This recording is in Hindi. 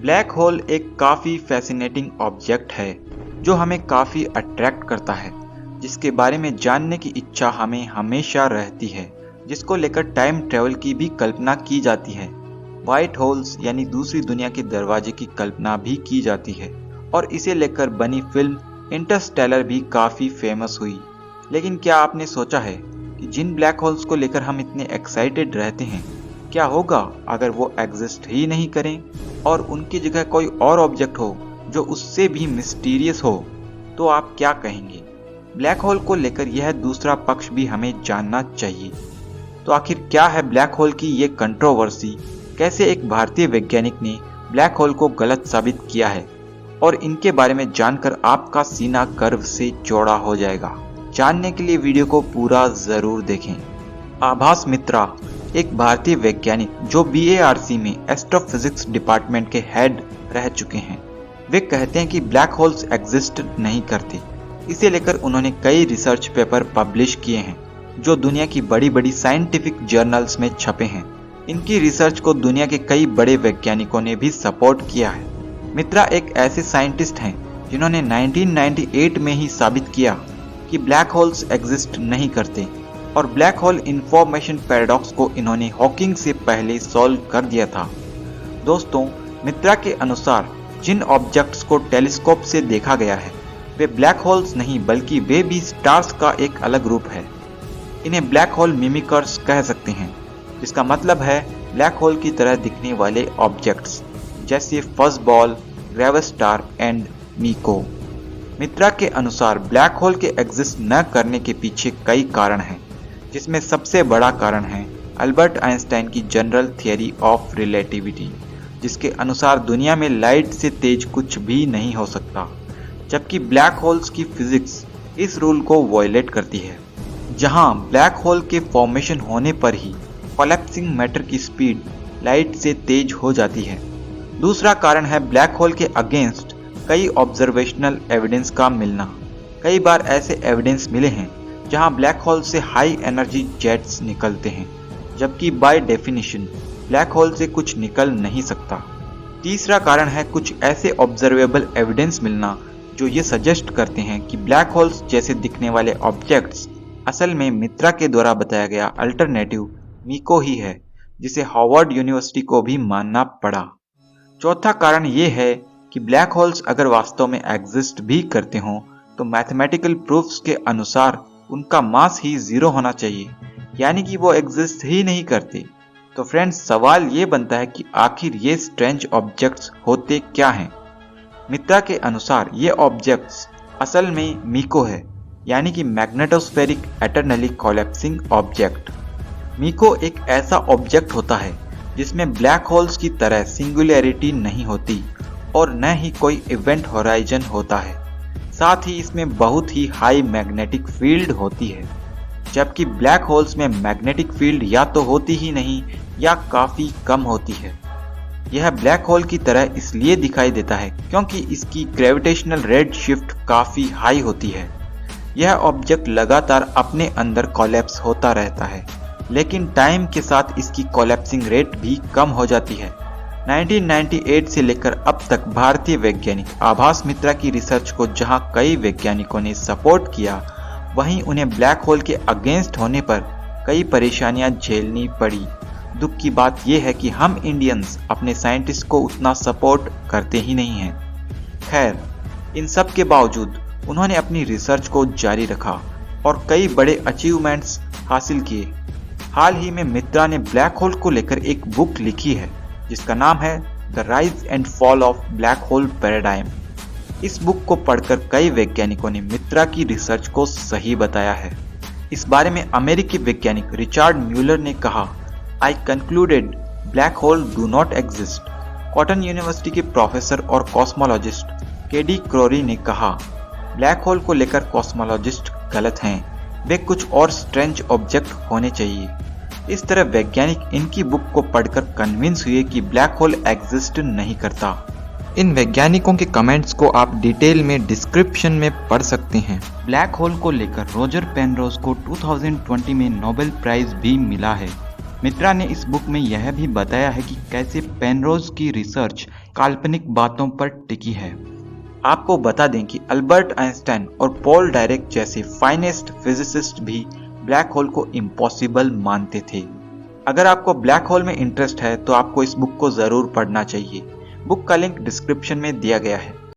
ब्लैक होल एक काफ़ी फैसिनेटिंग ऑब्जेक्ट है जो हमें काफ़ी अट्रैक्ट करता है, जिसके बारे में जानने की इच्छा हमें हमेशा रहती है, जिसको लेकर टाइम ट्रेवल की भी कल्पना की जाती है। वाइट होल्स यानी दूसरी दुनिया के दरवाजे की कल्पना भी की जाती है और इसे लेकर बनी फिल्म इंटरस्टेलर भी काफ़ी फेमस हुई। लेकिन क्या आपने सोचा है कि जिन ब्लैक होल्स को लेकर हम इतने एक्साइटेड रहते हैं, क्या होगा अगर वो एग्जिस्ट ही नहीं करें और उनकी जगह कोई और ऑब्जेक्ट हो जो उससे भी मिस्टीरियस हो? तो आप क्या कहेंगे? ब्लैक होल को लेकर यह दूसरा पक्ष भी हमें जानना चाहिए। तो आखिर क्या है ब्लैक होल की ये कंट्रोवर्सी? कैसे एक भारतीय वैज्ञानिक ने ब्लैक होल को गलत साबित किया है? और इनके बारे में जानकर आपका सीना गर्व से चौड़ा हो जाएगा। जानने के लिए वीडियो को पूरा जरूर देखें। आभास मित्रा एक भारतीय वैज्ञानिक जो BARC में एस्ट्रोफिजिक्स डिपार्टमेंट के हेड रह चुके हैं। वे कहते हैं कि ब्लैक होल्स एग्जिस्ट नहीं करते। इसे लेकर उन्होंने कई रिसर्च पेपर पब्लिश किए हैं जो दुनिया की बड़ी बड़ी साइंटिफिक जर्नल्स में छपे हैं। इनकी रिसर्च को दुनिया के कई बड़े वैज्ञानिकों ने भी सपोर्ट किया है। मित्रा एक ऐसे साइंटिस्ट हैं जिन्होंने 1998 में ही साबित किया कि ब्लैक होल्स एग्जिस्ट नहीं करते और ब्लैक होल इंफॉर्मेशन पैराडॉक्स को इन्होंने हॉकिंग से पहले सॉल्व कर दिया था। दोस्तों, मित्रा के अनुसार जिन ऑब्जेक्ट्स को टेलीस्कोप से देखा गया है वे ब्लैक होल्स नहीं बल्कि वे भी स्टार्स का एक अलग रूप है। इन्हें ब्लैक होल मिमिकर्स कह सकते हैं, जिसका मतलब है ब्लैक होल की तरह दिखने वाले ऑब्जेक्ट्स जैसे फज़ बॉल, ग्रेविस्टार एंड मीको। मित्रा के अनुसार ब्लैक होल के एग्जिस्ट न करने के पीछे कई कारण हैं, जिसमें सबसे बड़ा कारण है अल्बर्ट आइंस्टाइन की जनरल थियरी ऑफ रिलेटिविटी, जिसके अनुसार दुनिया में लाइट से तेज कुछ भी नहीं हो सकता, जबकि ब्लैक होल्स की फिजिक्स इस रूल को वायलेट करती है, जहां ब्लैक होल के फॉर्मेशन होने पर ही कोलैप्सिंग मैटर की स्पीड लाइट से तेज हो जाती है। दूसरा कारण है ब्लैक होल के अगेंस्ट कई ऑब्जर्वेशनल एविडेंस का मिलना। कई बार ऐसे एविडेंस मिले हैं जहां ब्लैक होल से हाई एनर्जी जेट्स निकलते हैं, जबकि बाय डेफिनेशन ब्लैक होल से कुछ निकल नहीं सकता। तीसरा कारण है कुछ ऐसे ऑब्जर्वेबल एविडेंस मिलना जो ये सजेस्ट करते हैं कि ब्लैक होल्स जैसे दिखने वाले ऑब्जेक्ट्स असल में मित्रा के द्वारा बताया गया अल्टरनेटिव मीको ही है, जिसे हार्वर्ड यूनिवर्सिटी को भी मानना पड़ा। चौथा कारण ये है कि ब्लैक होल्स अगर वास्तव में एग्जिस्ट भी करते हों तो मैथमेटिकल प्रूफ्स के अनुसार उनका मास ही 0 होना चाहिए, यानी कि वो एग्जिस्ट ही नहीं करते। तो फ्रेंड्स, सवाल ये बनता है कि आखिर ये स्ट्रेंज ऑब्जेक्ट्स होते क्या हैं? मित्रा के अनुसार ये ऑब्जेक्ट्स असल में मीको है, यानी कि मैग्नेटोस्फेरिक एटर्नली कोलैप्सिंग ऑब्जेक्ट। मीको एक ऐसा ऑब्जेक्ट होता है जिसमें ब्लैक होल्स की तरह सिंगुलैरिटी नहीं होती और न ही कोई इवेंट होराइजन होता है। साथ ही इसमें बहुत ही हाई मैग्नेटिक फील्ड होती है, जबकि ब्लैक होल्स में मैग्नेटिक फील्ड या तो होती ही नहीं या काफ़ी कम होती है। यह ब्लैक होल की तरह इसलिए दिखाई देता है क्योंकि इसकी ग्रेविटेशनल रेड शिफ्ट काफ़ी हाई होती है। यह ऑब्जेक्ट लगातार अपने अंदर कोलैप्स होता रहता है, लेकिन टाइम के साथ इसकी कोलैप्सिंग रेट भी कम हो जाती है। 1998 से लेकर अब तक भारतीय वैज्ञानिक आभास मित्रा की रिसर्च को जहां कई वैज्ञानिकों ने सपोर्ट किया, वहीं उन्हें ब्लैक होल के अगेंस्ट होने पर कई परेशानियां झेलनी पड़ी। दुख की बात यह है कि हम इंडियंस अपने साइंटिस्ट को उतना सपोर्ट करते ही नहीं हैं। खैर, इन सब के बावजूद उन्होंने अपनी रिसर्च को जारी रखा और कई बड़े अचीवमेंट्स हासिल किए। हाल ही में मित्रा ने ब्लैक होल को लेकर एक बुक लिखी है जिसका नाम है the rise and fall of black hole paradigm. इस बुक को पढ़कर कई वैज्ञानिकों ने मित्रा की रिसर्च को सही बताया है। इस बारे में अमेरिकी वैज्ञानिक रिचर्ड म्यूलर ने कहा, I concluded black hole do not exist. Cotton university के प्रोफेसर और कॉस्मोलॉजिस्ट केडी क्रोरी ने कहा, ब्लैक होल को लेकर कॉस्मोलॉजिस्ट गलत हैं, वे कुछ और स्ट्रेंज ऑब्जेक्ट होने चाहिए। इस तरह वैज्ञानिक इनकी बुक को पढ़कर कन्विंस हुए कि ब्लैक होल एग्जिस्ट नहीं करता। इन वैज्ञानिकों के कमेंट्स को आप डिटेल में डिस्क्रिप्शन में पढ़ सकते हैं। ब्लैक होल को लेकर रोजर पेनरोज को 2020 में नोबेल प्राइज भी मिला है। मित्रा ने इस बुक में यह भी बताया है कि कैसे पेनरोज की रिसर्च काल्पनिक बातों पर टिकी है। आपको बता दें कि अल्बर्ट आइंस्टाइन और पॉल डायरेक जैसे फाइनेस्ट फिजिसिस्ट भी ब्लैक होल को इम्पॉसिबल मानते थे। अगर आपको ब्लैक होल में इंटरेस्ट है तो आपको इस बुक को ज़रूर पढ़ना चाहिए। बुक का लिंक डिस्क्रिप्शन में दिया गया है।